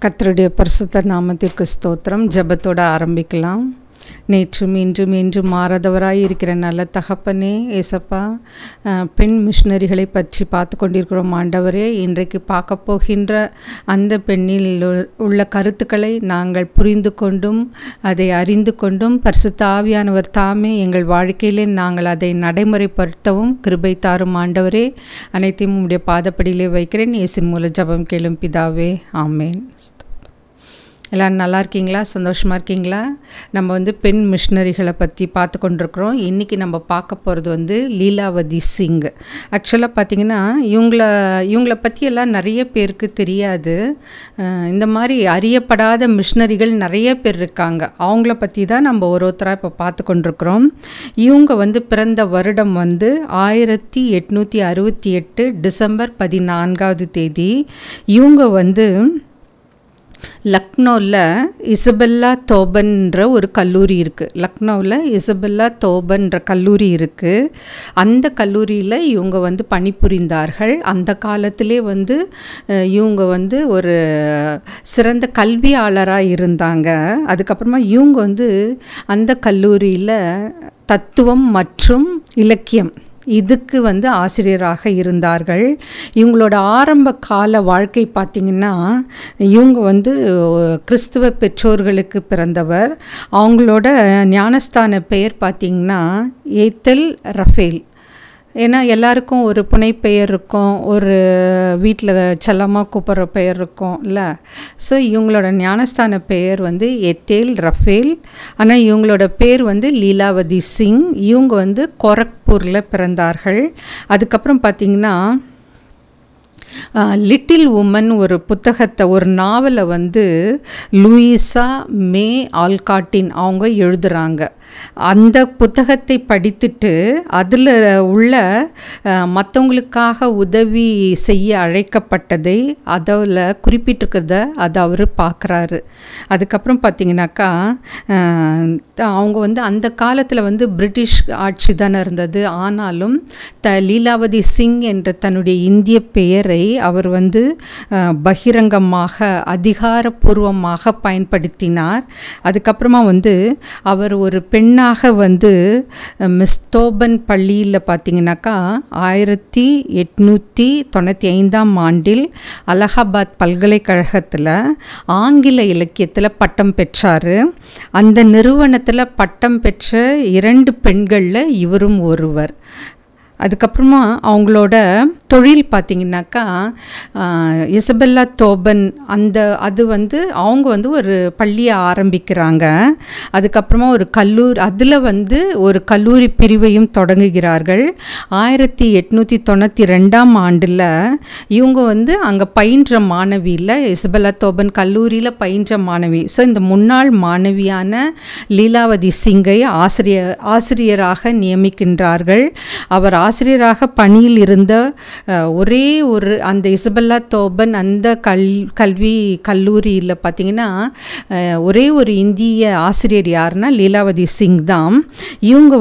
கர்த்தருடைய பரிசுத்த நாமத்திற்கு ஸ்தோத்திரம். ஜெபத்தோட ஆரம்பிக்கலாம். நேற்றும் இன்றும் என்றும் மாறாதவராய் இருக்கிற நல்ல தகப்பனே ஏசப்பா, பெண் மிஷினரிகளை பற்றி பார்த்து கொண்டிருக்கிறோம் ஆண்டவரே. இன்றைக்கு பார்க்க போகின்ற அந்த பெண்ணில் உள்ள கருத்துக்களை நாங்கள் புரிந்து கொண்டும் அதை அறிந்து கொண்டும் பரிசுத்த ஆவியானவர் தாமே எங்கள் வாழ்க்கையிலே நாங்கள் அதை நடைமுறைப்படுத்தவும் கிருபை தாரும் ஆண்டவரே. அனைத்தையும் உம்முடைய பாதப்படியிலே வைக்கிறேன். இயேசுவின் மூலம் ஜெபம் கேளும் பிதாவே, ஆமேன். எல்லோரும் நல்லா இருக்கீங்களா? சந்தோஷமாக இருக்கீங்களா? நம்ம பெண் மிஷினரிகளை பற்றி பார்த்து கொண்டிருக்கிறோம். இன்றைக்கி நம்ம பார்க்க போகிறது லீலாவதி சிங். ஆக்சுவலாக பார்த்திங்கன்னா இவங்கள பற்றியெல்லாம் நிறைய பேருக்கு தெரியாது. இந்த மாதிரி அறியப்படாத மிஷினரிகள் நிறைய பேர் இருக்காங்க. அவங்கள பற்றி தான் நம்ம ஒருத்தராக இப்போ பார்த்து கொண்டிருக்கிறோம். இவங்க பிறந்த வருடம் 1868 டிசம்பர் 14ஆவது தேதி. இவங்க லக்னோவில் இசபெல்லா தோபன்ற ஒரு கல்லூரி இருக்குது. லக்னோவில் இசபெல்லா தோபன்ற கல்லூரி இருக்குது. அந்த கல்லூரியில் இவங்க பணிபுரிந்தார்கள். அந்த காலத்திலே இவங்க ஒரு சிறந்த கல்வியாளராக இருந்தாங்க. அதுக்கப்புறமா இவங்க அந்த கல்லூரியில் தத்துவம் மற்றும் இலக்கியம் இதுக்கு ஆசிரியராக இருந்தார்கள். இவங்களோட ஆரம்ப கால வாழ்க்கை பார்த்திங்கன்னா, இவங்க கிறிஸ்துவ பெற்றோர்களுக்கு பிறந்தவர். அவங்களோட ஞானஸ்தான பெயர் பார்த்திங்கன்னா ஏத்தல் ரஃபேல். ஏன்னா எல்லாருக்கும் ஒரு புனைப்பெயர் இருக்கும், ஒரு வீட்டில் செல்லமாக கூப்பிட்ற பெயர் இருக்கும் இல்லை. ஸோ இவங்களோட ஞானஸ்தான பெயர் எத்தேல் ரஃபேல். ஆனால் இவங்களோட பேர் லீலாவதி சிங். இவங்க கோரக்பூரில் பிறந்தார்கள். அதுக்கப்புறம் பார்த்திங்கன்னா லிட்டில் உமன் ஒரு புத்தகத்தை, ஒரு நாவலை லூயிசா மே ஆல்காட்டின் அவங்க எழுதுகிறாங்க. அந்த புத்தகத்தை படித்துட்டு அதில் உள்ள மற்றவங்களுக்காக உதவி செய்ய அழைக்கப்பட்டதை அதில் குறிப்பிட்டிருக்கிறத அதை அவர் பார்க்குறாரு. அதுக்கப்புறம் பார்த்திங்கனாக்கா அவங்க அந்த காலத்தில் பிரிட்டிஷ் ஆட்சி தானே இருந்தது. ஆனாலும் லீலாவதி சிங் என்ற தன்னுடைய இந்திய பெயரை அவர் பகிரங்கமாக அதிகாரப்பூர்வமாக பயன்படுத்தினார். அதுக்கப்புறமா அவர் ஒரு பெண்ணாக மிஸ் தோபன் பள்ளியில் பார்த்திங்கனாக்கா 1895ஆம் ஆண்டில் அலகாபாத் பல்கலைக்கழகத்தில் ஆங்கில இலக்கியத்தில் பட்டம் பெற்றார். அந்த நிறுவனத்தில் பட்டம் பெற்ற 2 பெண்களில் இவரும் ஒருவர். அதுக்கப்புறமா அவங்களோட தொழில் பார்த்திங்கனாக்கா இசபெல்லா தோபன் அது அவங்க ஒரு பள்ளியை ஆரம்பிக்கிறாங்க. அதுக்கப்புறமா ஒரு கல்லூரி, அதில் ஒரு கல்லூரி பிரிவையும் தொடங்குகிறார்கள். 1892ஆம் ஆண்டில் இவங்க அங்கே பயின்ற மாணவியில், இசபெல்லா தோபன் கல்லூரியில் பயின்ற மாணவி. ஸோ இந்த முன்னாள் மாணவியான லீலாவதி சிங்கை ஆசிரியராக நியமிக்கின்றார்கள். அவர் ஆசிரியராக பணியில் இருந்த ஒரே ஒரு அந்த இசபெல்லா தோபன் அந்த கல்லூரியில் பார்த்திங்கன்னா ஒரே ஒரு இந்திய ஆசிரியர் யாருன்னா லீலாவதி சிங் தான். இவங்க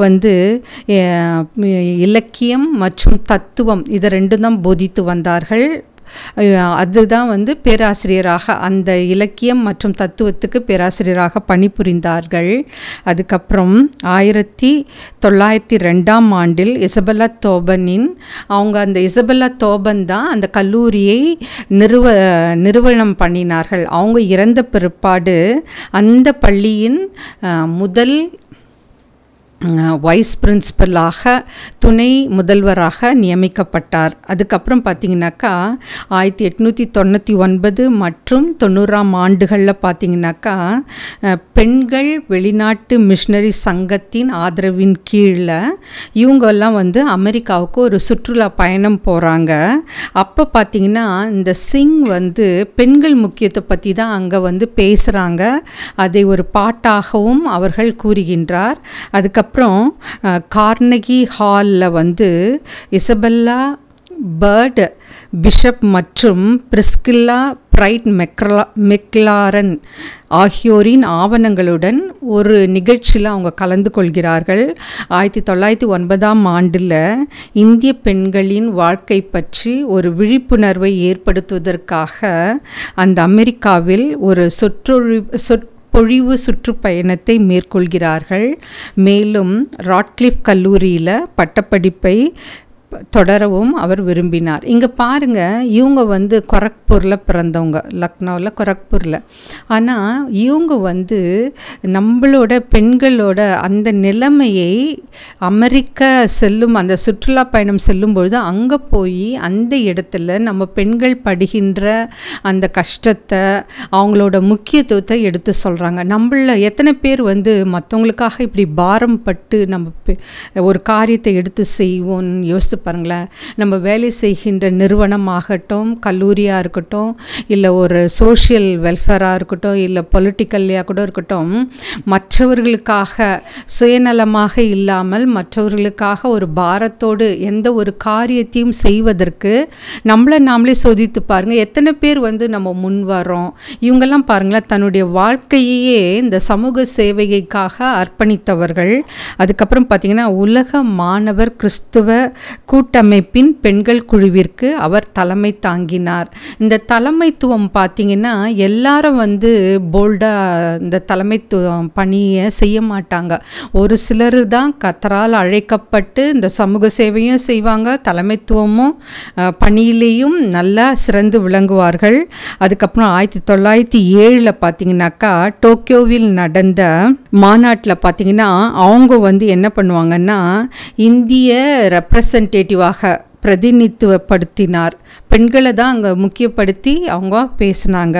இலக்கியம் மற்றும் தத்துவம் இதை 2 தான் போதித்து வந்தார்கள். அதுதான் பேராசிரியராக, அந்த இலக்கியம் மற்றும் தத்துவத்துக்கு பேராசிரியராக பணிபுரிந்தார்கள். அதுக்கப்புறம் 1902ஆம் ஆண்டில் இசபெல்லா தோபனின் அந்த இசபெல்லா தோபன் தான் அந்த கல்லூரியை நிறுவனம் பண்ணினார்கள். அவங்க இறந்த பிற்பாடு அந்த பள்ளியின் முதல் வைஸ் பிரின்சிபலாக, துணை முதல்வராக நியமிக்கப்பட்டார். அதுக்கப்புறம் பார்த்திங்கனாக்கா 1899 மற்றும் 90ஆம் ஆண்டுகளில் பார்த்திங்கனாக்கா பெண்கள் வெளிநாட்டு மிஷினரி சங்கத்தின் ஆதரவின் கீழில் இவங்கெல்லாம் அமெரிக்காவுக்கு ஒரு சுற்றுலா பயணம் போகிறாங்க. அப்போ பார்த்திங்கன்னா இந்த சிங் பெண்கள் முக்கியத்தை பற்றி தான் அங்கே பேசுகிறாங்க. அதை ஒரு பாட்டாகவும் அவர்கள் கூறுகின்றார். அதுக்கப்புறம் கார்னகி ஹாலில் இசபெல்லா பர்ட் பிஷப் மற்றும் பிரிஸ்கில்லா பிரைட் மெக்லாரன் ஆகியோரின் ஆவணங்களுடன் ஒரு நிகழ்ச்சியில் அவங்க கலந்து கொள்கிறார்கள். 1909 இந்திய பெண்களின் வாழ்க்கை பற்றி ஒரு விழிப்புணர்வை ஏற்படுத்துவதற்காக அந்த அமெரிக்காவில் ஒரு பொழிவு சுற்றுப்பயணத்தை மேற்கொள்கிறார்கள். மேலும் ராட்க்ளிஃப் கல்லூரியில் பட்டப்படிப்பை தொடரவும் அவர் விரும்பினார். இங்கே பாருங்கள், இவங்க கொரக்பூரில் பிறந்தவங்க, லக்னோவில் கொரக்பூரில். ஆனால் இவங்க நம்மளோட பெண்களோட அந்த நிலைமையை அமெரிக்கா அந்த சுற்றுலா பயணம் செல்லும்பொழுது அங்கே போய் அந்த இடத்துல நம்ம பெண்கள் படுகின்ற அந்த கஷ்டத்தை, அவங்களோட முக்கியத்துவத்தை எடுத்து சொல்கிறாங்க. நம்மள எத்தனை பேர் மற்றவங்களுக்காக இப்படி பாரம் பட்டு நம்ம ஒரு காரியத்தை எடுத்து செய்வோம்னு யோசித்து பாருங்களேன். நம்ம வேலை செய்கின்ற நிறுவனமாகட்டும், கல்லூரியாக இருக்கட்டும், இல்லை ஒரு சோஷியல் வெல்ஃபேராக இருக்கட்டும், இல்லை பொலிட்டிக்கல்லையாக கூட இருக்கட்டும், மற்றவர்களுக்காக சுயநலமாக இல்லாமல் மற்றவர்களுக்காக ஒரு பாரத்தோடு எந்த ஒரு காரியத்தையும் செய்வதற்கு நம்மளை நாமளே சோதித்து பாருங்கள். எத்தனை பேர் நம்ம முன் வரோம். இவங்கெல்லாம் பாருங்களேன், தன்னுடைய வாழ்க்கையே இந்த சமூக சேவைக்காக அர்ப்பணித்தவர்கள். அதுக்கப்புறம் பார்த்திங்கன்னா உலக மாணவர் கிறிஸ்துவ கூட்டமைப்பின் பெண்கள் குழுவிற்கு அவர் தலைமை தாங்கினார். இந்த தலைமைத்துவம் பார்த்திங்கன்னா எல்லாரும் போல்டாக இந்த தலைமைத்துவம் பணியை செய்ய மாட்டாங்க. ஒரு சிலர் தான் கர்த்தரால் அழைக்கப்பட்டு இந்த சமூக சேவையும் செய்வாங்க, தலைமைத்துவமும் பணியிலேயும் நல்லா சிறந்து விளங்குவார்கள். அதுக்கப்புறம் 1907 பார்த்திங்கனாக்கா டோக்கியோவில் நடந்த மாநாட்டில் பார்த்திங்கன்னா அவங்க என்ன பண்ணுவாங்கன்னா இந்திய ரெப்ரசன்டேட்டிவாக பிரதிநிதித்துவப்படுத்தினார். பெண்களை தான் அங்கே முக்கியப்படுத்தி அவங்க பேசினாங்க.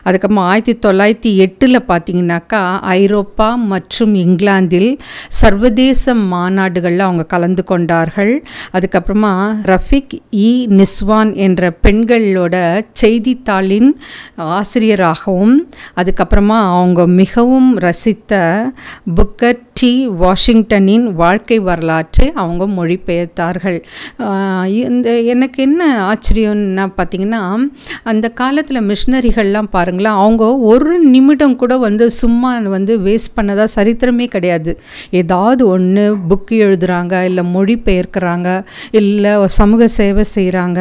அதுக்கப்புறம் 1908 பார்த்திங்கனாக்கா ஐரோப்பா மற்றும் இங்கிலாந்தில் சர்வதேச மாநாடுகளில் அவங்க கலந்து கொண்டார்கள். அதுக்கப்புறமா ரஃபிக் நிஸ்வான் என்ற பெண்களோட செய்தித்தாளின் ஆசிரியராகவும், அதுக்கப்புறமா அவங்க மிகவும் ரசித்த புக்கர் டி வாஷிங்டனின் வாழ்க்கை வரலாற்றை அவங்க மொழிபெயர்த்தார்கள். எனக்கு என்ன ஆச்சரியம்னா பார்த்திங்கன்னா, அந்த காலத்தில் மிஷினரிகள்லாம் பாருங்களேன், அவங்க ஒரு நிமிடம் கூட சும்மா வேஸ்ட் பண்ணதா சரித்திரமே கிடையாது. ஏதாவது ஒன்று புக்கு எழுதுகிறாங்க, இல்லை மொழி பெயர்க்கிறாங்க, இல்லை சமூக சேவை செய்கிறாங்க.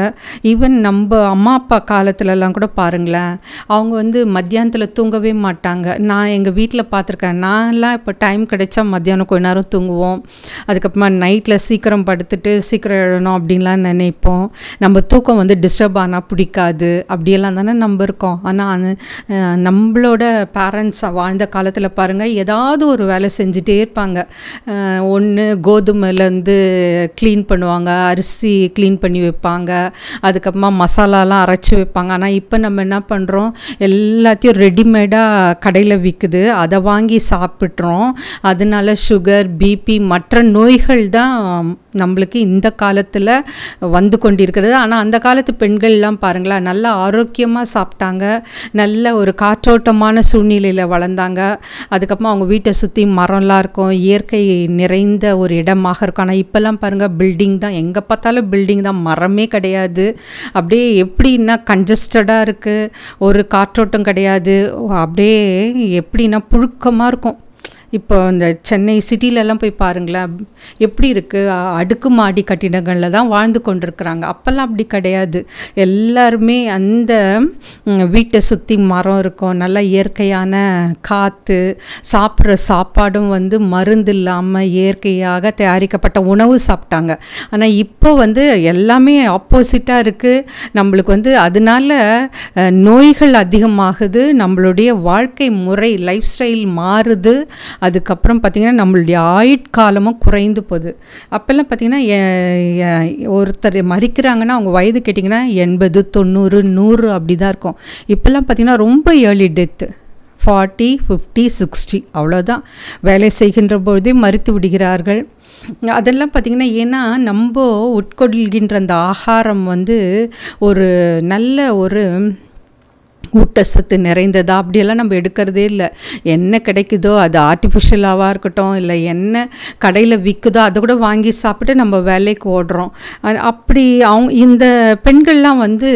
ஈவன் நம்ம அம்மா அப்பா காலத்துலலாம் கூட பாருங்களேன், அவங்க மத்தியானத்தில் தூங்கவே மாட்டாங்க. நான் எங்கள் வீட்டில் பார்த்துருக்கேன். நான்லாம் இப்போ டைம் கிடைச்சா மத்தியானம் கொஞ்ச நேரம் தூங்குவோம். அதுக்கப்புறமா நைட்டில் சீக்கிரம் படுத்துட்டு சீக்கிரம் எழணும் அப்படின்லாம் நினைப்போம். நம்ம தூக்கம் டிஸ்டர்ப் ஆனால் பிடிக்காது, அப்படியெல்லாம் தானே நம்ம இருக்கோம். ஆனால் நம்மளோட பேரண்ட்ஸ் வாழ்ந்த காலத்தில் பாருங்கள், ஏதாவது ஒரு வேலை செஞ்சுட்டே இருப்பாங்க. ஒன்று கோதுமையிலேருந்து க்ளீன் பண்ணுவாங்க, அரிசி க்ளீன் பண்ணி வைப்பாங்க, அதுக்கப்புறமா மசாலாலாம் அரைச்சி வைப்பாங்க. ஆனால் இப்போ நம்ம என்ன பண்ணுறோம், எல்லாத்தையும் ரெடிமேடாக கடையில் விற்குது, அதை வாங்கி சாப்பிட்றோம். அதனால சுகர், பிபி, மற்ற நோய்கள் தான் நம்மளுக்கு இந்த காலத்தில் கொண்டிருக்கிறது. ஆனால் அந்த காலத்து பெண்கள்லாம் பாருங்களேன், நல்லா ஆரோக்கியமாக சாப்பிட்டாங்க, நல்ல ஒரு காற்றோட்டமான சூழ்நிலையில் வளர்ந்தாங்க. அதுக்கப்புறமா அவங்க வீட்டை சுற்றி மரம்லாம் இருக்கும், இயற்கை நிறைந்த ஒரு இடமாக இருக்கும். ஆனால் இப்போல்லாம் பாருங்கள், பில்டிங் தான், எங்கே பார்த்தாலும் பில்டிங் தான், மரமே கிடையாது. அப்படியே எப்படின்னா கன்ஜஸ்டடாக இருக்குது, ஒரு காற்றோட்டம் கிடையாது, அப்படியே எப்படின்னா புழுக்கமாக இருக்கும். இப்போ இந்த சென்னை சிட்டிலெல்லாம் போய் பாருங்களேன், எப்படி இருக்குது, அடுக்குமாடி கட்டிடங்களில் தான் வாழ்ந்து கொண்டிருக்கிறாங்க. அப்போல்லாம் அப்படி கிடையாது. எல்லாருமே அந்த வீட்டை சுற்றி மரம் இருக்கும், நல்ல இயற்கையான காற்று, சாப்பிட்ற சாப்பாடும் மருந்து இல்லாமல் இயற்கையாக தயாரிக்கப்பட்ட உணவு சாப்பிட்டாங்க. ஆனால் இப்போ எல்லாமே ஆப்போசிட்டாக இருக்குது. நம்மளுக்கு அதனால நோய்கள் அதிகமாகுது, நம்மளுடைய வாழ்க்கை முறை லைஃப் ஸ்டைல் மாறுது. அதுக்கப்புறம் பார்த்திங்கன்னா நம்மளுடைய ஆயுட்காலமும் குறைந்து போகுது. அப்போல்லாம் பார்த்திங்கன்னா ஒருத்தர் மறிக்கிறாங்கன்னா அவங்க வயது கேட்டிங்கன்னா 80, 90, 100 அப்படி தான் இருக்கும். இப்போல்லாம் பார்த்திங்கன்னா ரொம்ப ஏர்லி டெத்து, 40, 50, 60 அவ்வளோதான். வேலை செய்கின்ற பொழுதே மறித்து விடுகிறார்கள். அதெல்லாம் பார்த்திங்கன்னா ஏன்னா நம்ம உட்கொள்கின்ற அந்த ஆகாரம் ஒரு நல்ல ஒரு ஊட்டச்சத்து நிறைந்ததா அப்படியெல்லாம் நம்ம எடுக்கிறதே இல்லை. என்ன கிடைக்குதோ அது ஆர்டிஃபிஷியலாக இருக்கட்டும், இல்லை என்ன கடையில் விற்குதோ அதை கூட வாங்கி சாப்பிட்டு நம்ம வேலைக்கு ஓடுறோம். அப்படி இந்த பெண்கள்லாம் வந்து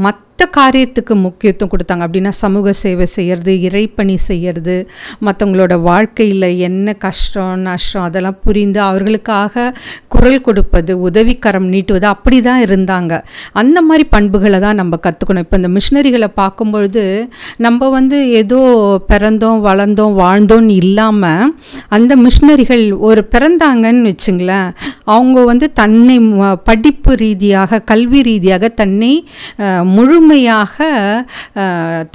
மற்ற காரியத்துக்கு முக்கியத்துவம் கொடுத்தாங்க. அப்படின்னா சமூக சேவை செய்கிறது, இறைப்பணி செய்கிறது, மற்றவங்களோட வாழ்க்கையில் என்ன கஷ்டம் நஷ்டம் அதெல்லாம் புரிந்து அவர்களுக்காக குரல் கொடுப்பது, உதவிக்கரம் நீட்டுவது, அப்படி தான் இருந்தாங்க. அந்த மாதிரி பண்புகளை தான் நம்ம கற்றுக்கணும். இப்போ இந்த மிஷினரிகளை பார்க்கும்பொழுது நம்ம வந்து ஏதோ பிறந்தோம் வளர்ந்தோம் வாழ்ந்தோன்னு இல்லாமல், அந்த மிஷினரிகள் ஒரு பிறந்தாங்கன்னு வச்சுங்களேன், அவங்க வந்து தன்னை படிப்பு ரீதியாக கல்வி ரீதியாக தன்னை முழுமையாக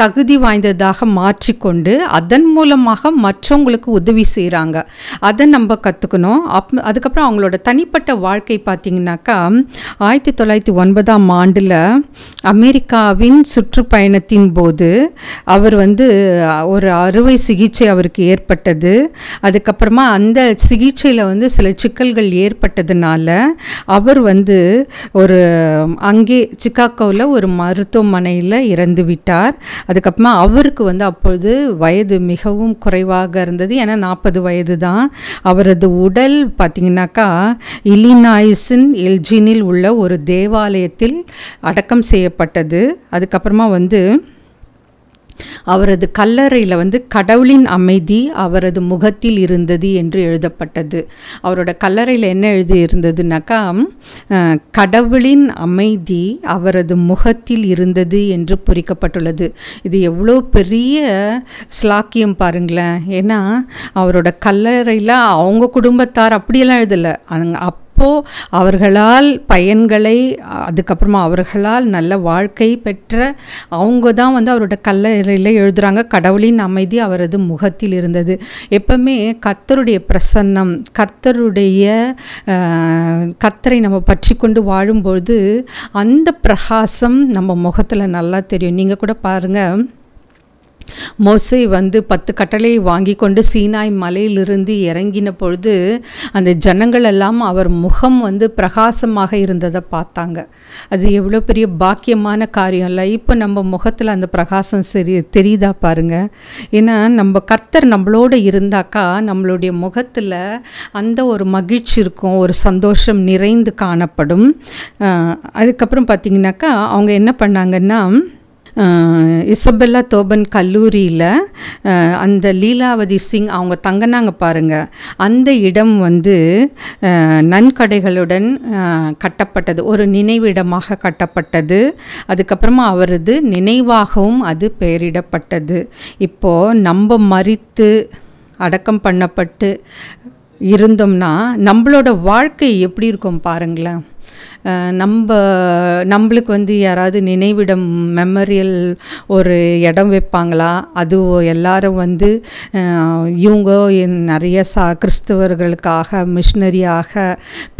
தகுதி வாய்ந்ததாக மாற்றிக்கொண்டு அதன் மூலமாக மற்றவங்களுக்கு உதவி செய்கிறாங்க. அதை நம்ம கற்றுக்கணும். அதுக்கப்புறம் அவங்களோட தனிப்பட்ட வாழ்க்கை பார்த்திங்கனாக்கா 1909ஆம் ஆண்டில் அமெரிக்காவின் சுற்றுப்பயணத்தின் போது அவர் வந்து ஒரு அறுவை சிகிச்சை அவருக்கு ஏற்பட்டது. அதுக்கப்புறமா அந்த சிகிச்சையில் வந்து சில சிக்கல்கள் ஏற்பட்டதுனால அவர் வந்து ஒரு அங்கே சிகாகோவில் ஒரு மருத்துவமனையில் இறந்து விட்டார். அதுக்கப்புறமா அவருக்கு வந்து அப்பொழுது வயது மிகவும் குறைவாக இருந்தது. ஏன்னா 40 வயது தான். அவரது உடல் பார்த்திங்கனாக்கா இல்லினாய்ஸின் எல்ஜினில் உள்ள ஒரு தேவாலயத்தில் அடக்கம் செய்யப்பட்டது. அதுக்கப்புறமா வந்து அவரது கல்லறையில் வந்து கடவுளின் அமைதி அவரது முகத்தில் இருந்தது என்று எழுதப்பட்டது. அவரோட கல்லறையில் என்ன எழுதி இருந்ததுனாக்கா, கடவுளின் அமைதி அவரது முகத்தில் இருந்தது என்று பொறிக்கப்பட்டுள்ளது. இது எவ்வளோ பெரிய ஸ்லாக்கியம் பாருங்களேன். ஏன்னா அவரோட கல்லறையில் அவங்க குடும்பத்தார் அப்படியெல்லாம் எழுதலை. அப்போது அவர்களால் பயன்களை, அதுக்கப்புறமா அவர்களால் நல்ல வாழ்க்கை பெற்ற அவங்க தான் வந்து அவரோட கல்லறையில் எழுதுகிறாங்க, கடவுளின் அமைதி அவரது முகத்தில் இருந்தது. எப்பவுமே கர்த்தருடைய பிரசன்னம், கர்த்தரை நம்ம பற்றி கொண்டு வாழும்பொழுது அந்த பிரகாசம் நம்ம முகத்தில் நல்லா தெரியும். நீங்கள் கூட பாருங்கள், மோசே வந்து 10 கட்டளையை வாங்கி கொண்டு சீனாய் மலையிலிருந்து இறங்கின பொழுது அந்த ஜனங்கள் எல்லாம் அவர் முகம் வந்து பிரகாசமாக இருந்ததை பார்த்தாங்க. அது எவ்வளோ பெரிய பாக்கியமான காரியம் இல்லை? இப்போ நம்ம முகத்தில் அந்த பிரகாசம் தெரியுதா பாருங்கள். ஏன்னா நம்ம கர்த்தர் நம்மளோடு இருந்தாக்கா நம்மளுடைய முகத்தில் அந்த ஒரு மகிழ்ச்சி இருக்கும், ஒரு சந்தோஷம் நிறைந்து காணப்படும். அதுக்கப்புறம் பார்த்திங்கனாக்கா அவங்க என்ன பண்ணாங்கன்னா, இசபெல்லா தோபன் கல்லூரியில் அந்த லீலாவதி சிங் அவங்க தங்கினாங்க பாருங்கள். அந்த இடம் வந்து நன்கடைகளுடன் கட்டப்பட்டது, ஒரு நினைவிடமாக கட்டப்பட்டது. அதுக்கப்புறமா அவரது நினைவாகவும் அது பெயரிடப்பட்டது. இப்போது நம்ம மரித்து அடக்கம் பண்ணப்பட்டு இருந்தோம்னா நம்மளோட வாழ்க்கை எப்படி இருக்கும் பாருங்களேன். நம்மளுக்கு வந்து யாராவது நினைவிடம் மெமரியல் ஒரு இடம் வைப்பாங்களா? அது எல்லாரும் வந்து இவங்க நிறைய கிறிஸ்தவர்களுக்காக, மிஷினரியாக,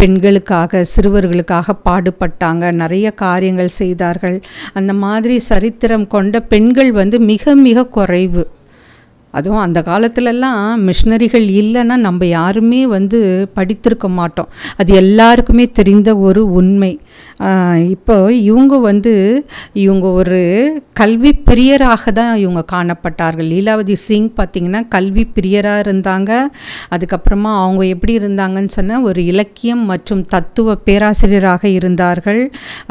பெண்களுக்காக, சிறுவர்களுக்காக பாடுபட்டாங்க, நிறைய காரியங்கள் செய்தார்கள். அந்த மாதிரி சரித்திரம் கொண்ட பெண்கள் வந்து மிக மிக குறைவு. அதுவும் அந்த காலத்துலலாம் மிஷினரிகள் இல்லைன்னா நம்ம யாருமே வந்து படித்திருக்க மாட்டோம். அது எல்லாருக்குமே தெரிந்த ஒரு உண்மை. இப்போ இவங்க ஒரு கல்வி பிரியராக தான் இவங்க காணப்பட்டார்கள். லீலாவதி சிங் பார்த்திங்கன்னா கல்வி பிரியராக இருந்தாங்க. அதுக்கப்புறமா அவங்க எப்படி இருந்தாங்கன்னு சொன்னால் ஒரு இலக்கியம் மற்றும் தத்துவ பேராசிரியராக இருந்தார்கள்.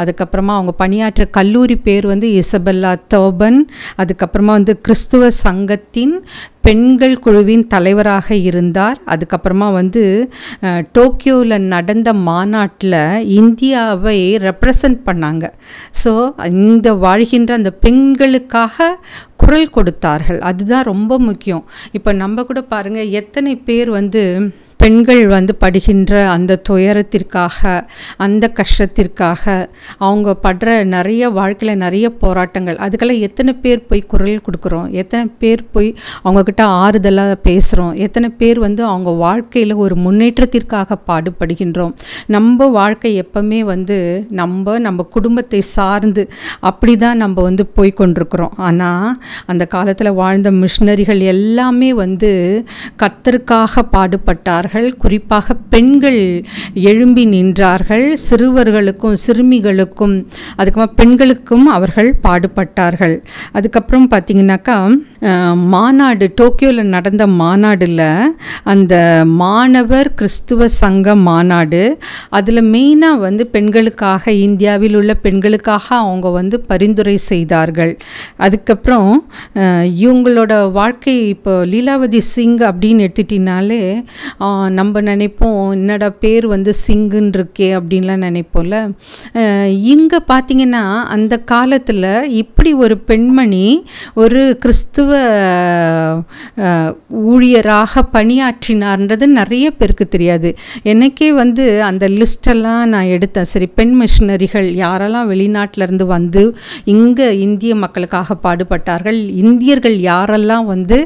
அதுக்கப்புறமா அவங்க பணியாற்ற கல்லூரி பேர் வந்து இசபெல்லா தோபன். அதுக்கப்புறமா வந்து கிறிஸ்துவ சங்கத்தின் பெண்கள் குழுவின் தலைவராக இருந்தார். அதுக்கப்புறமா வந்து டோக்கியோவில் நடந்த மாநாட்டில் இந்தியாவை ரெப்ரசன்ட் பண்ணாங்க. ஸோ இந்த வாழ்கின்ற அந்த பெண்களுக்காக குரல் கொடுத்தார்கள். அதுதான் ரொம்ப முக்கியம். இப்போ நம்ம கூட பாருங்கள், எத்தனை பேர் வந்து பெண்கள் வந்து படுகின்ற அந்த துயரத்திற்காக, அந்த கஷ்டத்திற்காக, அவங்க படுற நிறைய வாழ்க்கையில் நிறைய போராட்டங்கள், அதுக்கெல்லாம் எத்தனை பேர் போய் குரல் கொடுக்குறோம்? எத்தனை பேர் போய் அவங்கக்கிட்ட ஆறுதலாக பேசுகிறோம்? எத்தனை பேர் வந்து அவங்க வாழ்க்கையில் ஒரு முன்னேற்றத்திற்காக பாடுபடுகின்றோம்? நம்ம வாழ்க்கை எப்பவுமே வந்து நம்ம குடும்பத்தை சார்ந்து அப்படி தான் நம்ம வந்து போய் கொண்டிருக்கிறோம். ஆனால் அந்த காலத்தில் வாழ்ந்த மிஷினரிகள் எல்லாமே வந்து கர்த்தருக்காக பாடுபட்டார்கள். நின்றார்கள். குறிப்பாக பெண்கள் எழும்பி நின்றார்கள். சிறுவர்களுக்கும் சிறுமிகளுக்கும் அதுக்கப்புறம் பெண்களுக்கும் அவர்கள் பாடுபட்டார்கள். அதுக்கப்புறம் பார்த்திங்கனாக்கா மாநாடு டோக்கியோவில் நடந்த மாநாடில் அந்த மாணவர் கிறிஸ்துவ சங்க மாநாடு, அதில் மெயினாக வந்து பெண்களுக்காக, இந்தியாவில் உள்ள பெண்களுக்காக அவங்க வந்து பரிந்துரை செய்தார்கள். அதுக்கப்புறம் இவங்களோட வாழ்க்கை, இப்போ லீலாவதி சிங் அப்படின்னு எடுத்துட்டினாலே நம்ம நினைப்போம் என்னடா பேர் வந்து சிங்குன்னு இருக்கே அப்படின்லாம் நினைப்போம்ல. இங்கே பார்த்திங்கன்னா அந்த காலத்தில் இப்படி ஒரு பெண்மணி ஒரு கிறிஸ்துவ ஊழியராக பணியாற்றினார்ன்றது நிறைய பேருக்கு தெரியாது. எனக்கே வந்து அந்த லிஸ்டெல்லாம் நான் எடுத்தேன். சரி, பெண் மிஷனரிகள் யாரெல்லாம் வெளிநாட்டிலேருந்து வந்து இங்கே இந்திய மக்களுக்காக பாடுபட்டார்கள், இந்தியர்கள் யாரெல்லாம் வந்து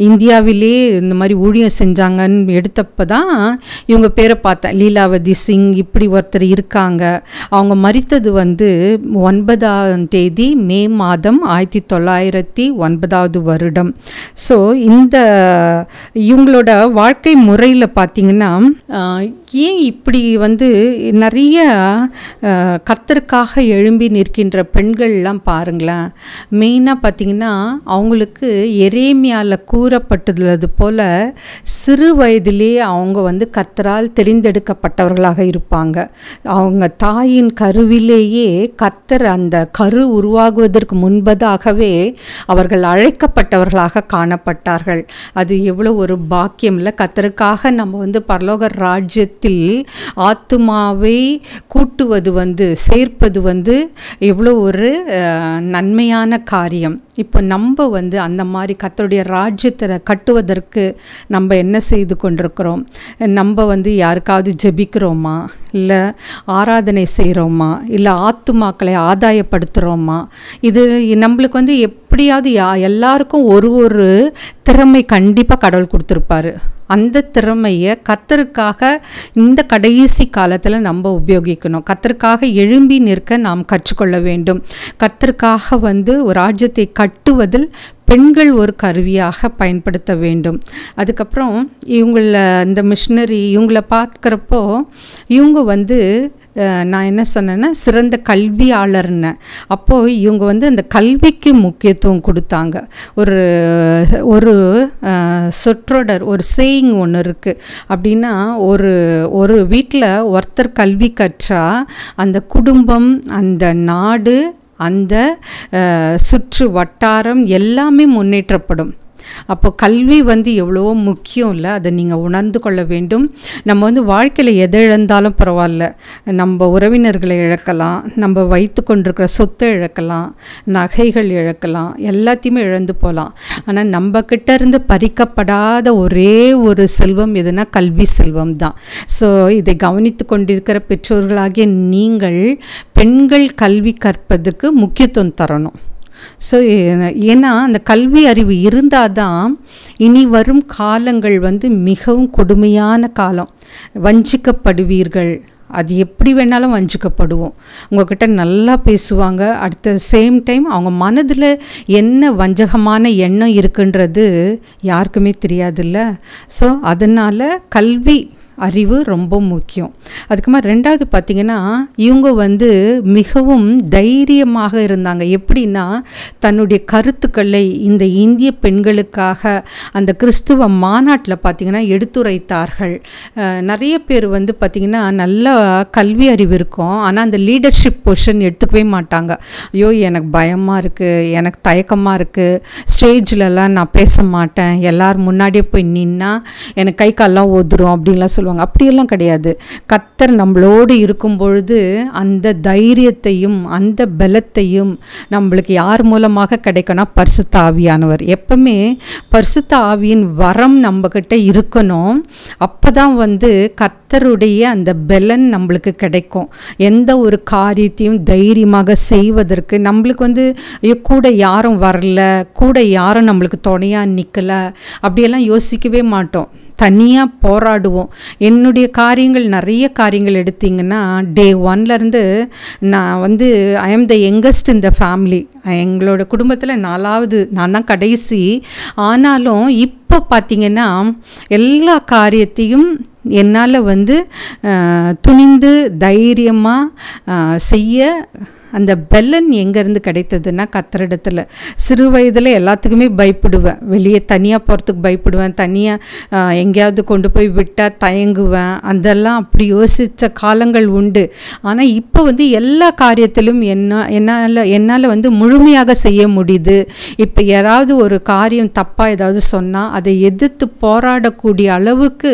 இந்தியாவிலே இந்த மாதிரி ஊழியம் செஞ்சாங்கன்னு எடுத்தப்போ தான் இவங்க பேரை பார்த்தேன். லீலாவதி சிங் இப்படி ஒருத்தர் இருக்காங்க. அவங்க மரித்தது வந்து 9ஆம் தேதி மே மாதம் 1909 வருடம். ஸோ இந்த இவங்களோட வாழ்க்கை முறையில் பார்த்திங்கன்னா ஏன் இப்படி வந்து நிறைய கர்த்தருக்காக எழும்பி நிற்கின்ற பெண்கள்லாம் பாருங்களேன். மெயினாக பார்த்திங்கன்னா அவங்களுக்கு எரேமியாவில் கூறப்பட்டுள்ளது போல் சிறு வயதிலே அவங்க வந்து கர்த்தரால் தெரிந்தெடுக்கப்பட்டவர்களாக இருப்பாங்க. அவங்க தாயின் கருவிலேயே கர்த்தர் அந்த கரு உருவாகுவதற்கு முன்பதாகவே அவர்கள் அழைக்கப்பட்டவர்களாக காணப்பட்டார்கள். அது எவ்வளோ ஒரு பாக்கியம் இல்லை. கர்த்தருக்காக நம்ம வந்து பரலோக ராஜ்யத்தில் ஆத்துமாவை கூட்டுவது வந்து சேர்ப்பது வந்து எவ்வளோ ஒரு நன்மையான காரியம். இப்போ நம்ம வந்து அந்த மாதிரி கர்த்தருடைய ராஜ்யத்தை கட்டுவதற்கு நம்ம என்ன செய்து கொண்டிருக்கிறோம்? நம்ம வந்து யாருக்காவது ஜெபிக்கிறோமா, இல்லை ஆராதனை செய்கிறோமா, இல்லை ஆத்துமாக்களை ஆதாயப்படுத்துகிறோமா? இது நம்மளுக்கு வந்து எப்படியாவது எல்லாருக்கும் ஒரு திறமை கண்டிப்பாக கடவுள் கொடுத்துருப்பாரு. அந்த திறமையை கர்த்தருக்காக இந்த கடைசி காலத்தில் நம்ம உபயோகிக்கணும். கர்த்தருக்காக எழும்பி நிற்க நாம் கற்றுக்கொள்ள வேண்டும். கர்த்தருக்காக வந்து ஒரு ராஜ்யத்தை கட்டுவதில் பெண்கள் ஒரு கருவியாக பயன்படுத்த வேண்டும். அதுக்கப்புறம் இந்த மிஷினரி இவங்களை பார்க்குறப்போ இவங்க வந்து நான் என்ன சொன்னேன்னா சிறந்த கல்வியாளர்னு. அப்போது இவங்க வந்து அந்த கல்விக்கு முக்கியத்துவம் கொடுத்தாங்க. ஒரு சொற்றொடர், ஒரு சேயிங் ஒன்று இருக்குது. அப்படின்னா ஒரு வீட்டில் ஒருத்தர் கல்வி கற்றா அந்த குடும்பம், அந்த நாடு, அந்த சுற்று வட்டாரம் எல்லாமே முன்னேற்றப்படும். அப்போ கல்வி வந்து எவ்வளவோ முக்கியம் இல்லை, அதை நீங்கள் உணர்ந்து கொள்ள வேண்டும். நம்ம வந்து வாழ்க்கையில் எதை இழந்தாலும் பரவாயில்ல, நம்ம உறவினர்களை இழக்கலாம், நம்ம வைத்து கொண்டிருக்கிற சொத்தை இழக்கலாம், நகைகள் இழக்கலாம், எல்லாத்தையுமே இழந்து போகலாம். ஆனால் நம்ம கிட்ட இருந்து பறிக்கப்படாத ஒரே ஒரு செல்வம் எதுனா கல்வி செல்வம் தான். ஸோ இதை கவனித்து கொண்டிருக்கிற பெற்றோர்களாகிய நீங்கள் பெண்கள் கல்வி கற்பதற்கு முக்கியத்துவம் தரணும். ஸோ ஏன்னா அந்த கல்வி அறிவு இருந்தால் தான் இனி வரும் காலங்கள் வந்து மிகவும் கொடுமையான காலம். வஞ்சிக்கப்படுவீர்கள், அது எப்படி வேணாலும் வஞ்சிக்கப்படுவோம். உங்கள்கிட்ட நல்லா பேசுவாங்க, அடுத்த சேம் டைம் அவங்க மனதில் என்ன வஞ்சகமான எண்ணம் இருக்குன்றது யாருக்குமே தெரியாதுல்ல. ஸோ அதனால் கல்வி அறிவு ரொம்ப முக்கியம். அதுக்கப்புறமா ரெண்டாவது பார்த்திங்கன்னா இவங்க வந்து மிகவும் தைரியமாக இருந்தாங்க. எப்படின்னா தன்னுடைய கருத்துக்களை இந்த இந்திய பெண்களுக்காக அந்த கிறிஸ்துவ மாநாட்டில் பார்த்திங்கன்னா எடுத்துரைத்தார்கள். நிறைய பேர் வந்து பார்த்திங்கன்னா நல்ல கல்வி அறிவு இருக்கும், ஆனால் அந்த லீடர்ஷிப் பொசிஷன் எடுத்துக்கவே மாட்டாங்க. ஐயோ எனக்கு பயமாக இருக்குது, எனக்கு தயக்கமாக இருக்குது, ஸ்டேஜ்லலாம் நான் பேச மாட்டேன், எல்லோரும் முன்னாடியே போய் நின்னா எனக்கு கை கால்லாம் ஓதுரும் அப்படின்லாம் சொல்லுவாங்க. அப்படியெல்லாம் கிடையாது. கர்த்தர் நம்மளோடு இருக்கும் பொழுது அந்த தைரியத்தையும் அந்த பலத்தையும் நம்மளுக்கு யார் மூலமாக கிடைக்கும்னா பரிசுத்த ஆவியானவர். எப்பவுமே பரிசுத்த ஆவியின் வரம் நம்மக்கிட்ட இருக்கணும். அப்போ தான் வந்து கர்த்தருடைய அந்த பலன் நம்மளுக்கு கிடைக்கும். எந்த ஒரு காரியத்தையும் தைரியமாக செய்வதற்கு நம்மளுக்கு வந்து கூட யாரும் வரல, கூட யாரும் நம்மளுக்கு துணையாக நிற்கலை அப்படியெல்லாம் யோசிக்கவே மாட்டோம். தனியாக போராடுவோம். என்னுடைய காரியங்கள் நிறைய காரியங்கள் எடுத்திங்கன்னா டே 1லேருந்து நான் வந்து ஐ ஆம் the youngest in the family. எங்களோட குடும்பத்தில் 4வது நான் தான் கடைசி. ஆனாலும் இப்போ பார்த்திங்கன்னா எல்லா காரியத்தையும் என்னால் வந்து துணிந்து தைரியமாக செய்ய அந்த பெலன் எங்கேருந்து கிடைத்ததுன்னா கர்த்தரிடத்தில். சிறு வயதில் எல்லாத்துக்குமே பயப்படுவேன், வெளியே தனியாக போகிறதுக்கு பயப்படுவேன், தனியாக எங்கேயாவது கொண்டு போய் விட்டால் தயங்குவேன், அதெல்லாம் அப்படி காலங்கள் உண்டு. ஆனால் இப்போ வந்து எல்லா காரியத்திலும் என்னால் வந்து முழுமையாக செய்ய முடியுது. இப்போ யாராவது ஒரு காரியம் தப்பாக ஏதாவது சொன்னால் அதை எதிர்த்து போராடக்கூடிய அளவுக்கு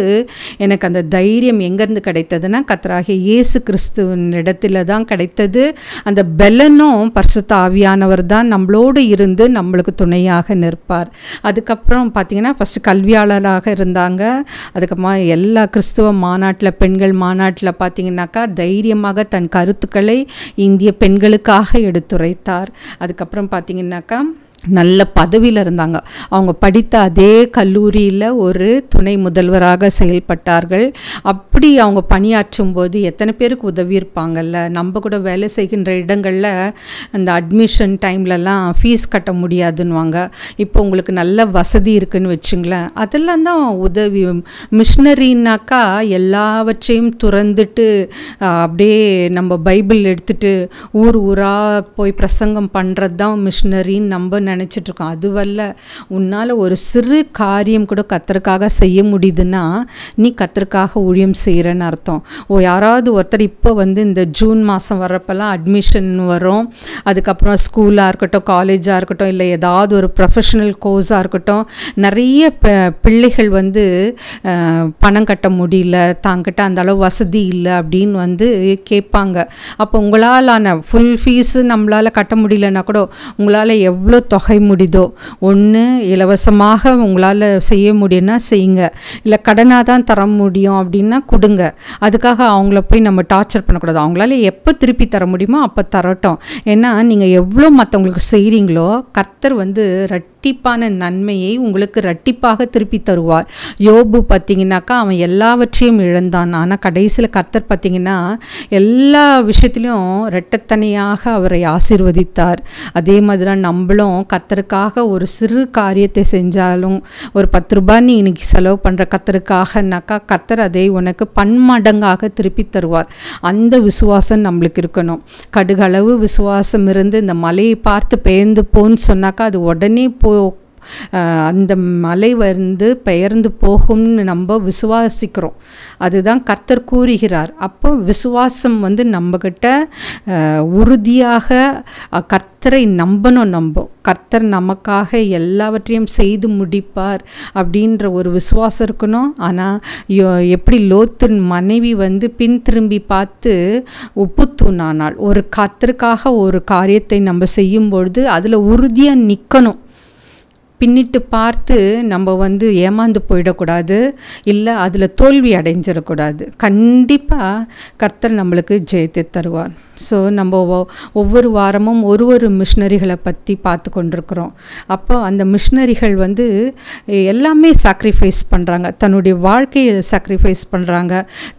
எனக்கு அந்த தைரியம் எங்கேருந்து கிடைத்ததுன்னா கர்த்தராகிய இயேசு கிறிஸ்துவின் இடத்துல தான் கிடைத்தது. அந்த பெலனும் பரிசுத்த ஆவியானவர் தான் நம்மளோடு இருந்து நம்மளுக்கு துணையாக நிற்பார். அதுக்கப்புறம் பார்த்திங்கன்னா ஃபஸ்ட்டு கல்வியாளராக இருந்தாங்க. அதுக்கப்புறமா எல்லா கிறிஸ்துவ மாநாட்டில், பெண்கள் மாநாட்டில் பார்த்திங்கனாக்கா தைரியமாக தன் கருத்துக்களை இந்திய பெண்களுக்காக எடுத்துரைத்தார். அதுக்கப்புறம் பார்த்திங்கனாக்கா நல்ல பதவியில் இருந்தாங்க. அவங்க படித்த அதே கல்லூரியில் ஒரு துணை முதல்வராக செயல்பட்டார்கள். அப்படி அவங்க பணியாற்றும் போது எத்தனை பேருக்கு உதவி இருப்பாங்கல்ல. நம்ம கூட வேலை செய்கின்ற இடங்களில் அந்த அட்மிஷன் டைம்லலாம் ஃபீஸ் கட்ட முடியாதுன்னுவாங்க. இப்போ உங்களுக்கு நல்ல வசதி இருக்குதுன்னு வச்சுங்களேன், அதெல்லாம் தான் உதவி. மிஷினரின்னாக்கா எல்லாவற்றையும் துறந்துட்டு அப்படியே நம்ம பைபிள் எடுத்துகிட்டு ஊர் ஊராக போய் பிரசங்கம் பண்ணுறது தான் மிஷினரின்னு நம்ம நினச்சிட்ருக்கோம். அதுவல்ல, உன்னால் ஒரு சிறு காரியம் கூட கர்த்தருக்காக செய்ய முடியுதுன்னா நீ கர்த்தருக்காக ஊழியம் செய்கிறன்னு அர்த்தம். யாராவது ஒருத்தர் இப்போ வந்து இந்த ஜூன் மாதம் வர்றப்பெல்லாம் அட்மிஷன் வரும். அதுக்கப்புறம் ஸ்கூலாக இருக்கட்டும், காலேஜாக இருக்கட்டும், இல்லை ஏதாவது ஒரு ப்ரொஃபஷனல் கோர்ஸாக இருக்கட்டும், நிறைய பிள்ளைகள் வந்து பணம் கட்ட முடியல, தாங்கிட்ட அந்த அளவு வசதி இல்லை அப்படின்னு வந்து கேட்பாங்க. அப்போ உங்களாலான ஃபுல் ஃபீஸு நம்மளால் கட்ட முடியலன்னா கூட உங்களால் எவ்வளோ தொகை முடியுதோ, ஒன்று இலவசமாக உங்களால் செய்ய முடியும்னா செய்யுங்க, இல்லை கடனாக தான் தர முடியும் அப்படின்னா கொடுங்க. அதுக்காக அவங்கள போய் நம்ம டார்ச்சர் பண்ணக்கூடாது. அவங்களால எப்போ திருப்பி தர முடியுமோ அப்போ தரட்டும். ஏன்னா நீங்கள் எவ்வளோ மற்றவங்களுக்கு செய்கிறீங்களோ கர்த்தர் வந்து இரட்டிப்பான நன்மையை உங்களுக்கு இரட்டிப்பாக திருப்பி தருவார். யோபு பார்த்திங்கனாக்கா அவன் எல்லாவற்றையும் இழந்தான், ஆனால் கடைசியில் கர்த்தர் பார்த்திங்கன்னா எல்லா விஷயத்துலையும் இரட்டத்தனையாக அவரை ஆசீர்வதித்தார். அதே மாதிரி தான் நம்மளும் கர்த்தருக்காக ஒரு சிறு காரியத்தை செஞ்சாலும், ஒரு 10 ரூபாய் நீ இன்னைக்கு செலவு பண்ணுற கர்த்தருக்காகனாக்கா கர்த்தர் அதை உனக்கு பன்மடங்காக திருப்பி தருவார். அந்த விசுவாசம் நம்மளுக்கு இருக்கணும். கடுகளவு விசுவாசம் இருந்து இந்த மலையை பார்த்து பெயர்ந்து போன்னு சொன்னாக்கா அது உடனே அந்த மலை வந்து பெயர்ந்து போகும்னு நம்ம விசுவாசிக்கிறோம். அதுதான் கர்த்தர் கூறுகிறார். அப்போ விசுவாசம் வந்து நம்மக்கிட்ட உறுதியாக கர்த்தரை நம்பணும். கர்த்தர் நமக்காக எல்லாவற்றையும் செய்து முடிப்பார் அப்படின்ற ஒரு விசுவாசம் இருக்கணும். ஆனால் எப்படி லோத்தின் மனைவி வந்து பின் திரும்பி பார்த்து உப்பு தூணானால், ஒரு கர்த்தருக்காக ஒரு காரியத்தை நம்ம செய்யும்பொழுது அதில் உறுதியாக நிற்கணும். பின்னிட்டு பார்த்து நம்ம வந்து ஏமாந்து போயிடக்கூடாது, இல்லை அதில் தோல்வி அடைஞ்சிடக்கூடாது. கண்டிப்பாக கர்த்தர் நம்மளுக்கு ஜெயத்தை தருவார். ஸோ நம்ம ஒவ்வொரு வாரமும் ஒரு மிஷினரிகளை பற்றி பார்த்து கொண்டிருக்கிறோம். அப்போ அந்த மிஷினரிகள் வந்து எல்லாமே சாக்ரிஃபைஸ் பண்ணுறாங்க, தன்னுடைய வாழ்க்கையை சாக்ரிஃபைஸ் பண்ணுறாங்க.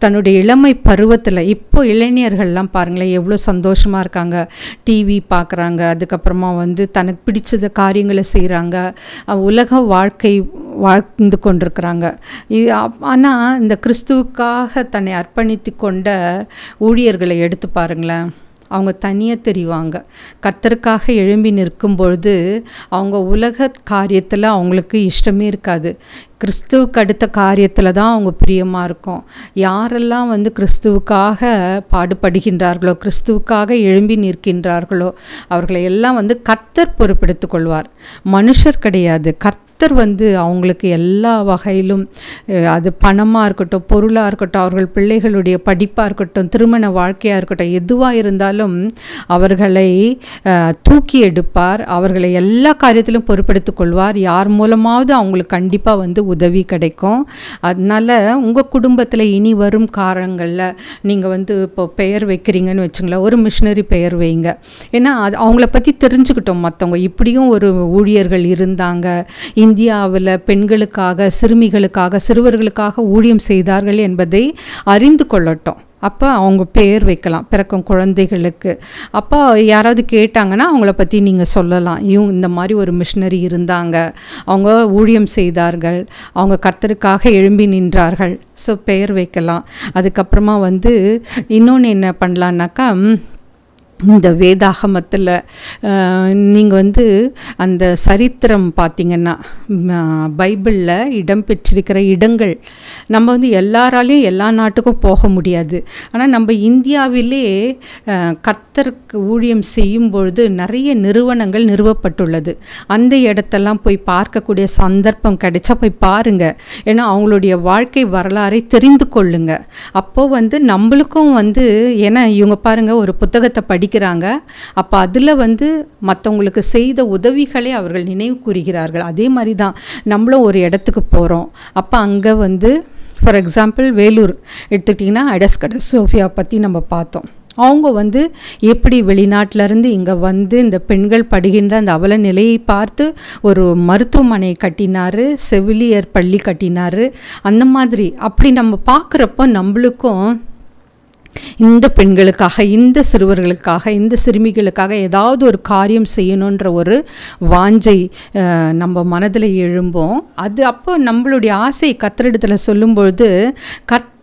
தன்னுடைய இளமை பருவத்தில் இப்போ இளைஞர்கள்லாம் பாருங்களேன் எவ்வளோ சந்தோஷமாக இருக்காங்க. டிவி பார்க்குறாங்க, அதுக்கப்புறமா வந்து தனக்கு பிடிச்ச காரியங்களை செய்கிறாங்க, உலக வாழ்க்கை வாழ்ந்து கொண்டிருக்கிறாங்க. ஆனால் இந்த கிறிஸ்துவுக்காக தன்னை அர்ப்பணித்து கொண்ட ஊழியர்களை எடுத்து பாருங்களேன், அவங்க தனியாக தெரிவாங்க. கர்த்தருக்காக எழும்பி நிற்கும் பொழுது அவங்க உலக காரியத்தில் அவங்களுக்கு இஷ்டமே இருக்காது. கிறிஸ்துவுக்கு அடுத்த காரியத்தில் தான் அவங்க பிரியமாக இருக்கும். யாரெல்லாம் வந்து கிறிஸ்துவுக்காக பாடுபடுகின்றார்களோ, கிறிஸ்துவுக்காக எழும்பி நிற்கின்றார்களோ அவர்களை எல்லாம் வந்து கர்த்தர் பொறுப்பெடுத்து கொள்வார். மனுஷர் கிடையாது. கர்த்தர் வந்து அவங்களுக்கு எல்லா வகையிலும், அது பணமாக இருக்கட்டும், பொருளாக இருக்கட்டும், அவர்கள் பிள்ளைகளுடைய படிப்பாக இருக்கட்டும், திருமண வாழ்க்கையாக இருக்கட்டும், எதுவாக இருந்தாலும் அவர்களை தூக்கி எடுப்பார். அவர்களை எல்லா காரியத்திலும் பொறுப்பெடுத்து கொள்வார். யார் மூலமாவது அவங்களுக்கு கண்டிப்பாக வந்து உதவி கிடைக்கும். அதனால் உங்கள் குடும்பத்தில் இனி வரும் காலங்களில் நீங்கள் வந்து இப்போ பெயர் வைக்கிறீங்கன்னு வச்சுங்களேன், ஒரு மிஷினரி பெயர் வைங்க. ஏன்னா அது அவங்கள பற்றி தெரிஞ்சுக்கிட்டோம். மற்றவங்க இப்படியும் ஒரு ஊழியர்கள் இருந்தாங்க, இந்தியாவில் பெண்களுக்காக, சிறுமிகளுக்காக, சிறுவர்களுக்காக ஊழியம் செய்தார்கள் என்பதை அறிந்து கொள்ளட்டும். அப்போ அவங்க பேர் வைக்கலாம் பிறக்கும் குழந்தைகளுக்கு. அப்போ யாராவது கேட்டாங்கன்னா அவங்கள பற்றி நீங்கள் சொல்லலாம், இந்த மாதிரி ஒரு மிஷினரி இருந்தாங்க, அவங்க ஊழியம் செய்தார்கள், அவங்க கர்த்தருக்காக எழும்பி நின்றார்கள். ஸோ பெயர் வைக்கலாம். அதுக்கப்புறமா இன்னொன்று என்ன பண்ணலான்னாக்கா, இந்த வேதாகமத்தில் நீங்கள் அந்த சரித்திரம் பார்த்திங்கன்னா பைபிளில் இடம்பெற்றிருக்கிற இடங்கள், நம்ம எல்லாராலையும் எல்லா நாட்டுக்கும் போக முடியாது. ஆனால் நம்ம இந்தியாவிலே கர்த்தருக்கு ஊழியம் செய்யும் பொழுது நிறைய நிறுவனங்கள் நிறுவப்பட்டுள்ளது. அந்த இடத்தெல்லாம் போய் பார்க்கக்கூடிய சந்தர்ப்பம் கிடைச்சா போய் பாருங்கள். ஏன்னா அவங்களுடைய வாழ்க்கை வரலாறை தெரிந்து கொள்ளுங்க. அப்போது நம்மளுக்கும் ஏன்னா இவங்க பாருங்கள் ஒரு புத்தகத்தை படிக்கிறாங்க. அப்போ அதில் மற்றவங்களுக்கு செய்த உதவிகளை அவர்கள் நினைவு கூறுகிறார்கள். அதே மாதிரி தான் நம்மளும் ஒரு இடத்துக்கு போகிறோம். அப்போ அங்கே ஃபார் எக்ஸாம்பிள் வேலூர் எடுத்துக்கிட்டிங்கன்னா ஐடஸ்கட சோஃபியா பற்றி நம்ம பார்த்தோம். அவங்க எப்படி வெளிநாட்டிலேருந்து இங்கே இந்த பெண்கள் படுகின்ற அந்த அவல நிலையை பார்த்து ஒரு மருத்துவமனை கட்டினார், செவிலியர் பள்ளி கட்டினார். அந்த மாதிரி அப்படி நம்ம பார்க்குறப்போ நம்மளுக்கும் இந்த பெண்களுக்காக, இந்த சிறுவர்களுக்காக, இந்த சிறுமிகளுக்காக ஏதாவது ஒரு காரியம் செய்யணுன்ற ஒரு வாஞ்சை நம்ம மனதில் எழும்போம். அது அப்போ நம்மளுடைய ஆசை கர்த்தரிடத்தில் சொல்லும்பொழுது கர்த்தர்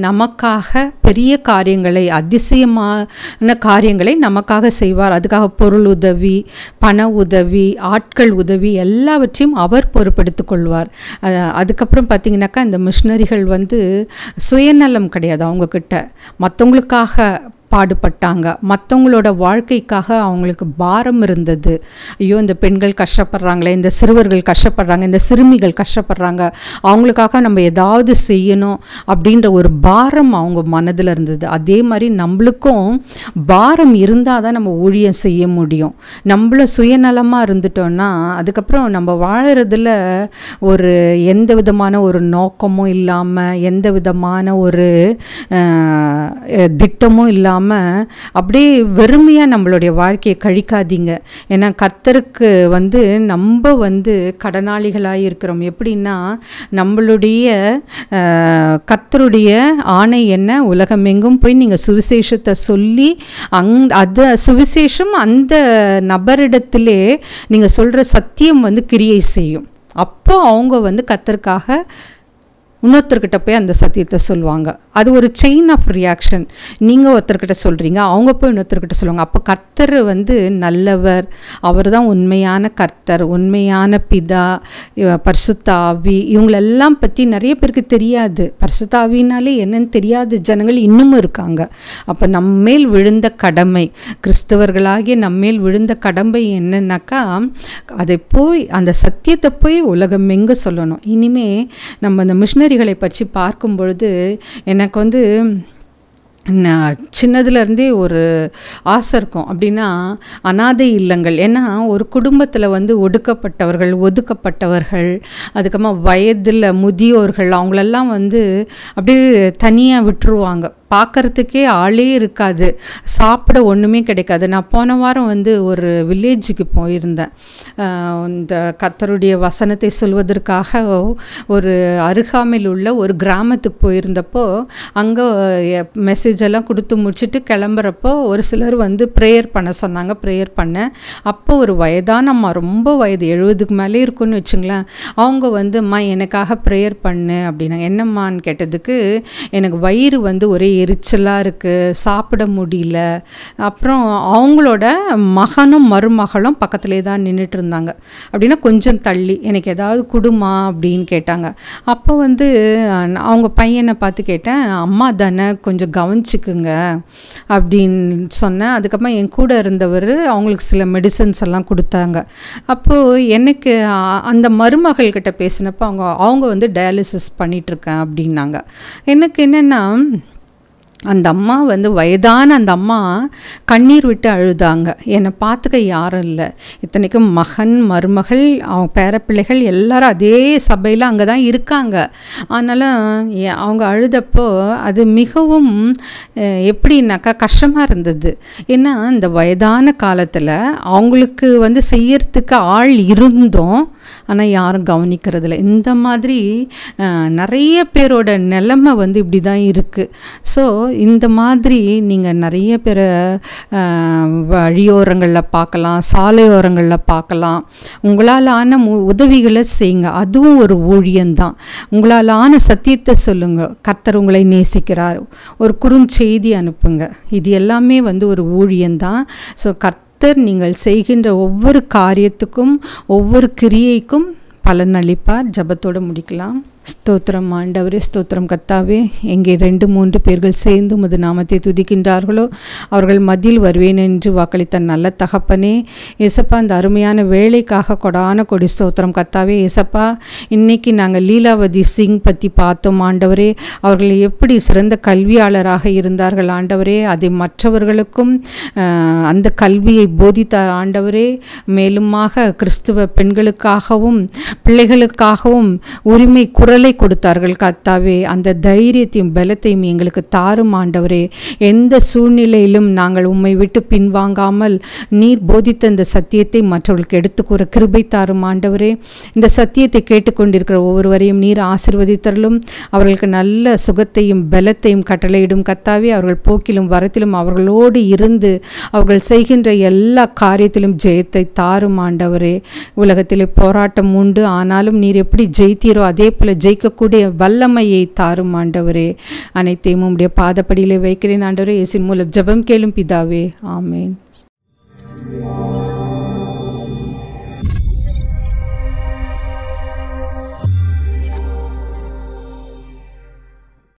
நமக்காக பெரிய காரியங்களை, அதிசயமான காரியங்களை நமக்காக செய்வார். அதுக்காக பொருள் உதவி, பண உதவி, ஆட்கள் உதவி எல்லாவற்றையும் அவர் பொறுப்பெடுத்து கொள்வார். அதுக்கப்புறம் பார்த்திங்கனாக்கா இந்த மிஷினரிகள் சுயநலம் கிடையாது அவங்கக்கிட்ட, மற்றவங்களுக்காக பாடுபட்டாங்க, மற்றவங்களோட வாழ்க்கைக்காக அவங்களுக்கு பாரம் இருந்தது. ஐயோ இந்த பெண்கள் கஷ்டப்படுறாங்களே, இந்த சிறுவர்கள் கஷ்டப்படுறாங்க, இந்த சிறுமிகள் கஷ்டப்படுறாங்க, அவங்களுக்காக நம்ம ஏதாவது செய்யணும் அப்படின்ற ஒரு பாரம் அவங்க மனதில் இருந்தது. அதே மாதிரி நம்மளுக்கும் பாரம் இருந்தால் தான் நம்ம ஊழியம் செய்ய முடியும். நம்மளும் சுயநலமாக இருந்துட்டோன்னா அதுக்கப்புறம் நம்ம வாழறதுல ஒரு எந்த விதமான ஒரு நோக்கமும் இல்லாமல், எந்த விதமான ஒரு திட்டமும் இல்லாமல் அப்படியே வெறுமையாக நம்மளுடைய வாழ்க்கையை கழிக்காதீங்க. ஏன்னா கர்த்தருக்கு நம்ம கடனாளிகளாக இருக்கிறோம். எப்படின்னா நம்மளுடைய கர்த்தருடைய ஆணை என்ன, உலகமெங்கும் போய் நீங்கள் சுவிசேஷத்தை சொல்லி சுவிசேஷம் அந்த நபரிடத்திலே நீங்கள் சொல்கிற சத்தியம் கிரியை செய்யும். அப்போ அவங்க கர்த்தருக்காக இன்னொருத்தர்கிட்ட போய் அந்த சத்தியத்தை சொல்லுவாங்க. அது ஒரு செயின் ஆஃப் ரியாக்ஷன். நீங்கள் ஒருத்தர்கிட்ட சொல்கிறீங்க, அவங்க போய் இன்னொருத்தர்கிட்ட சொல்லுவாங்க. அப்போ கர்த்தர் நல்லவர், அவர் தான் உண்மையான கர்த்தர், உண்மையான பிதா, பரிசுத்த ஆவி, இவங்களெல்லாம் பற்றி நிறைய பேருக்கு தெரியாது. பரிசுத்த ஆவினாலே என்னன்னு தெரியாத ஜனங்கள் இன்னும் இருக்காங்க. அப்போ நம்மேல் விழுந்த கடமை, கிறிஸ்தவர்களாகிய நம்மேல் விழுந்த கடமை என்னன்னாக்கா, அதை போய் அந்த சத்தியத்தை போய் உலகம் எங்கே சொல்லணும். இனிமே நம்ம அந்த மிஷினரிகளை பற்றி பார்க்கும் பொழுது எனக்கு சின்னதுலேருந்தே ஒரு ஆசை இருக்கும். அப்படின்னா அனாதை இல்லங்கள். ஏன்னா ஒரு குடும்பத்தில் ஒடுக்கப்பட்டவர்கள், ஒதுக்கப்பட்டவர்கள், அதுக்கப்புறமா வயதில் முதியோர்கள், அவங்களெல்லாம் அப்படியே தனியாக விட்டுருவாங்க. பார்க்குறதுக்கே ஆளே இருக்காது, சாப்பிட ஒன்றுமே கிடைக்காது. நான் போன வாரம் ஒரு வில்லேஜுக்கு போயிருந்தேன். இந்த கர்த்தருடைய வசனத்தை சொல்வதற்காக ஒரு அருகாமையில் உள்ள ஒரு கிராமத்துக்கு போயிருந்தப்போ அங்கே மெசேஜ் எல்லாம் கொடுத்து முடிச்சுட்டு கிளம்புறப்போ ஒரு சிலர் ப்ரேயர் பண்ண சொன்னாங்க. ப்ரேயர் பண்ணேன். அப்போ ஒரு வயதான அம்மா, ரொம்ப வயது 70க்கு மேலே இருக்குன்னு வச்சுங்களேன், அவங்க அம்மா எனக்காக ப்ரேயர் பண்ணு அப்படின்னாங்க. என்னம்மான்னு கேட்டதுக்கு, எனக்கு வயிறு ஒரே எரிச்சலாக இருக்குது, சாப்பிட முடியல. அப்புறம் அவங்களோட மகனும் மருமகளும் பக்கத்துலேயே தான் நின்றுட்டு இருந்தாங்க. அப்படின்னா கொஞ்சம் தள்ளி, எனக்கு ஏதாவது கொடுமா அப்படின்னு கேட்டாங்க. அப்போ அவங்க பையனை பார்த்து கேட்டேன், அம்மா தானே கொஞ்சம் கவனிச்சுக்குங்க அப்படின்னு சொன்னேன். அதுக்கப்புறமா என் கூட இருந்தவர் அவங்களுக்கு சில மெடிசன்ஸ் எல்லாம் கொடுத்தாங்க. அப்போது எனக்கு அந்த மருமகள்கிட்ட பேசினப்போ அவங்க டயாலிசிஸ் பண்ணிகிட்ருக்கேன் அப்படின்னாங்க. எனக்கு என்னென்னா, அந்த அம்மா வயதான அந்த அம்மா கண்ணீர் விட்டு அழுதாங்க. என்னை பார்த்துக்க யாரும் இல்லை. இத்தனைக்கும் மகன், மருமகள், அவங்க பேரப்பிள்ளைகள் எல்லாரும் அதே சபையில் அங்கே தான் இருக்காங்க. அதனால் அவங்க அழுதப்போ அது மிகவும் எப்படின்னாக்கா கஷ்டமாக இருந்தது. ஏன்னா இந்த வயதான காலத்தில் அவங்களுக்கு செய்யறதுக்கு ஆள் இருந்தும் ஆனால் யாரும் கவனிக்கிறதில்ல. இந்த மாதிரி நிறைய பேரோட நிலைமை வந்து இப்படி தான் இருக்குது. ஸோ இந்த மாதிரி நீங்கள் நிறைய பேரை வழியோரங்களில் பார்க்கலாம், சாலையோரங்களில் பார்க்கலாம். உங்களால் ஆன உதவிகளை செய்யுங்க, அதுவும் ஒரு ஊழியம்தான். உங்களால் ஆன சத்தியத்தை சொல்லுங்கள், கர்த்தர் உங்களை நேசிக்கிறார், ஒரு குறுஞ்செய்தி அனுப்புங்க. இது எல்லாமே வந்து ஒரு ஊழியம்தான். ஸோ கர்த்தர் நீங்கள் செய்கின்ற ஒவ்வொரு காரியத்துக்கும் ஒவ்வொரு கிரியைக்கும் பலன் அளிப்பார். ஜபத்தோடு முடிக்கலாம். ஸ்தோத்திரம் ஆண்டவரே, ஸ்தோத்திரம் கர்த்தாவே. எங்கே 2-3 பேர்கள் சேர்ந்து உமது நாமத்தை துதிக்கின்றார்களோ அவர்கள் மத்தியில் வருவேன் என்று வாக்களித்த நல்ல தகப்பனே, ஏசப்பா இந்த அருமையான வேலைக்காக கொடான கொடி ஸ்தோத்திரம் கர்த்தாவே. ஏசப்பா, இன்னைக்கு நாங்கள் லீலாவதி சிங் பற்றி பார்த்தோம் ஆண்டவரே. அவர்கள் எப்படி சிறந்த கல்வியாளராக இருந்தார்கள் ஆண்டவரே, அதை மற்றவர்களுக்கும் அந்த கல்வியை போதித்தார் ஆண்டவரே. மேலுமாக கிறிஸ்துவ பெண்களுக்காகவும் பிள்ளைகளுக்காகவும் உரிமை குரலை கொடுத்தார்கள் கர்த்தாவே. அந்த தைரியத்தையும் பலத்தையும் எங்களுக்கு தாரும் ஆண்டவரே. எந்த சூழ்நிலையிலும் நாங்கள் உம்மை விட்டு பின்வாங்காமல் நீர் போதித்த இந்த சத்தியத்தை மற்றவர்களுக்கு எடுத்துக்கூற கிருபை தாரும் ஆண்டவரே. இந்த சத்தியத்தை கேட்டுக்கொண்டிருக்கிற ஒவ்வொருவரையும் நீர் ஆசீர்வதித்தருளும். அவர்களுக்கு நல்ல சுகத்தையும் பலத்தையும் கட்டளையிடும் கர்த்தாவே. அவர்கள் போக்கிலும் வரத்திலும் அவர்களோடு இருந்து அவர்கள் செய்கின்ற எல்லா காரியத்திலும் ஜெயத்தை தாரும் ஆண்டவரே. உலகத்திலே போராட்டம் உண்டு, ஆனாலும் நீர் எப்படி ஜெயித்தீரோ அதே போல ஜெயிக்கக்கூடிய வல்லமையை தாரும் ஆண்டவரே. அனைத்தையும் உம்முடைய பாதப்படியிலே வைக்கிறேன் ஆண்டவரே. இயேசுவின் மூலம் ஜெபம் கேளும் பிதாவே, ஆமேன்.